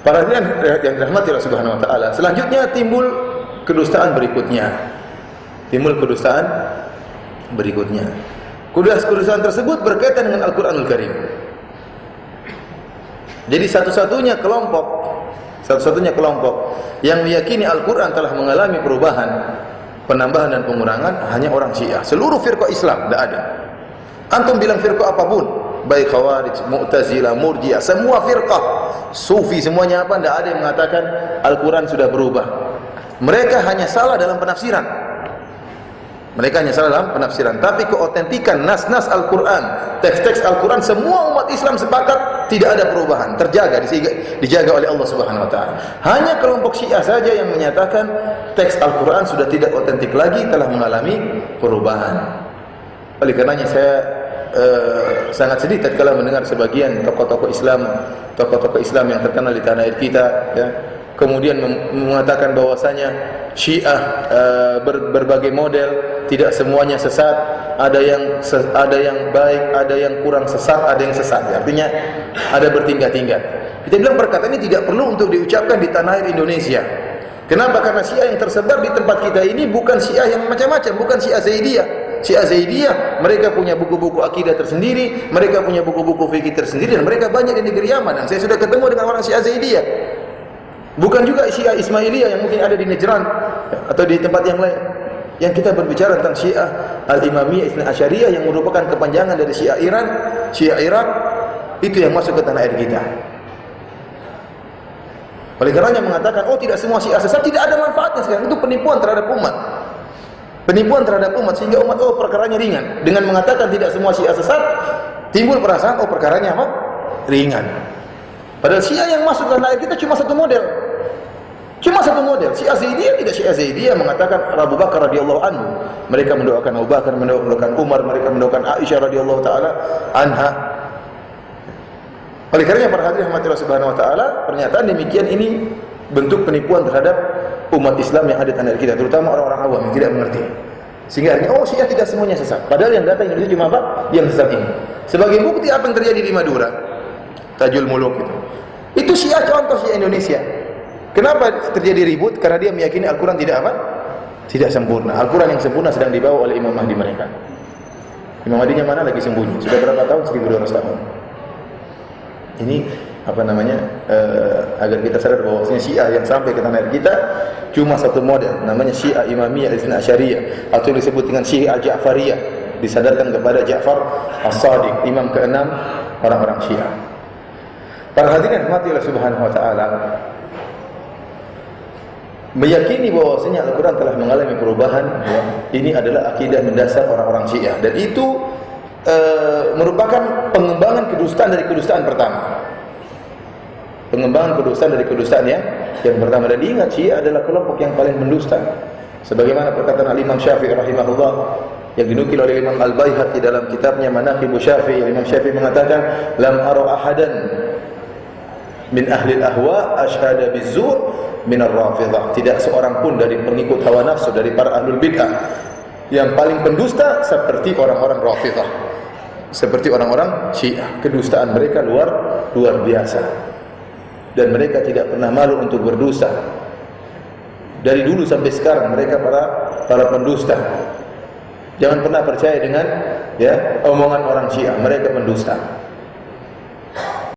Para hadirin yang dirahmati Allah Subhanahu wa taala, selanjutnya timbul kedustaan berikutnya. Kedustaan tersebut berkaitan dengan Al-Qur'anul Karim. Jadi satu-satunya kelompok yang meyakini Al-Qur'an telah mengalami perubahan, penambahan dan pengurangan hanya orang Syiah. Seluruh firqah Islam tidak ada. Antum bilang firqah apapun, baik Khawarij, Mu'tazilah, Murji'ah, semua firqah, Sufi, semuanya apa? Tidak ada yang mengatakan Al-Quran sudah berubah. Mereka hanya salah dalam penafsiran. Tapi keotentikan nas-nas Al-Quran, teks-teks Al-Quran, semua umat Islam sepakat tidak ada perubahan, dijaga oleh Allah Subhanahu wa taala. Hanya kelompok Syiah saja yang menyatakan teks Al-Quran sudah tidak otentik lagi, telah mengalami perubahan. Oleh karenanya saya sangat sedih tatkala mendengar sebagian tokoh-tokoh Islam yang terkenal di tanah air kita, ya, kemudian mengatakan bahwasanya Syiah berbagai model, tidak semuanya sesat, ada yang baik, ada yang kurang sesat, ada yang sesat. Artinya ada bertingkat-tingkat. Kita bilang perkataan ini tidak perlu untuk diucapkan di tanah air Indonesia. Kenapa? Karena Syiah yang tersebar di tempat kita ini bukan Syiah yang macam-macam, bukan Syiah Zaidiyah. Syiah Zaidiyah, mereka punya buku-buku akidah tersendiri, mereka punya buku-buku fikih tersendiri, dan mereka banyak di negeri Yaman. Dan saya sudah ketemu dengan orang Syiah Zaidiyah. Bukan juga Syiah Ismailiyah yang mungkin ada di Najran atau di tempat yang lain. Yang kita berbicara tentang Syiah Al-Imamiyah Itsnai Asyariyah yang merupakan kepanjangan dari Syiah Iran, Syiah Irak, itu yang masuk ke tanah air kita. Oleh karenanya mengatakan, oh tidak semua Syiah sesat, tidak ada manfaatnya sekarang. Itu penipuan terhadap umat. Sehingga umat, oh perkaranya ringan. Dengan mengatakan tidak semua Syiah sesat, timbul perasaan, oh perkaranya apa? Ringan. Padahal Syiah yang masuk ke tanah air kita cuma satu model. Syiah Zaidiyah tidak Syiah Zaidiyah mengatakan Abu Bakar radhiyallahu anhu. Mereka mendoakan Abu Bakar, mendoakan Umar, mereka mendoakan Aisyah radhiyallahu taala anha. Oleh karenanya para hadirin rahmatillah subhanahu wa taala, pernyataan demikian ini bentuk penipuan terhadap umat Islam yang ada di tanah air kita, terutama orang-orang awam yang tidak mengerti. Sehingga akhirnya, oh Syiah tidak semuanya sesat. Padahal yang datang Indonesia cuma apa? Yang sesat ini. Sebagai bukti apa yang terjadi di Madura, Tajul Muluk itu Syiah, contoh Syiah Indonesia. Kenapa terjadi ribut? Karena dia meyakini Al-Quran tidak apa? Tidak sempurna. Al-Quran yang sempurna sedang dibawa oleh Imam Mahdi mereka. Imam Mahdinya mana? Lagi sembunyi. Sudah berapa tahun? 1200 tahun. Ini apa namanya, agar kita sadar bahwasanya Syiah yang sampai ke tanah air kita cuma satu model, namanya Syiah Imamiyah Itsnai Asyariyah, atau yang disebut dengan Syiah Al-Ja'fariyah, disadarkan kepada Ja'far As-Shadiq, imam ke-6 orang-orang Syiah. Para hadirin rahmatillah subhanahu wa ta'ala, meyakini bahwasanya Al-Quran telah mengalami perubahan, ya, ini adalah akidah mendasar orang-orang Syiah, dan itu merupakan pengembangan kedustaan dari kedustaan pertama. Yang pertama. Dan diingat, Syiah adalah kelompok yang paling mendusta. Sebagaimana perkataan Al-Imam Syafi'i rahimahullah yang dinukil oleh Imam Al-Baihaqi dalam kitabnya Manaqib Syafi'i. Imam Syafi'i mengatakan, "Lam ara ahadan min ahli al-ahwa asyhada bizzur min ar-Rafidhah." Tidak seorang pun dari pengikut hawa nafsu, dari para ahlul bid'ah, yang paling pendusta seperti orang-orang Rafidhah, seperti orang-orang Syiah. Kedustaan mereka luar biasa, dan mereka tidak pernah malu untuk berdusta. Dari dulu sampai sekarang mereka para pendusta. Jangan pernah percaya dengan omongan orang Syiah, mereka pendusta.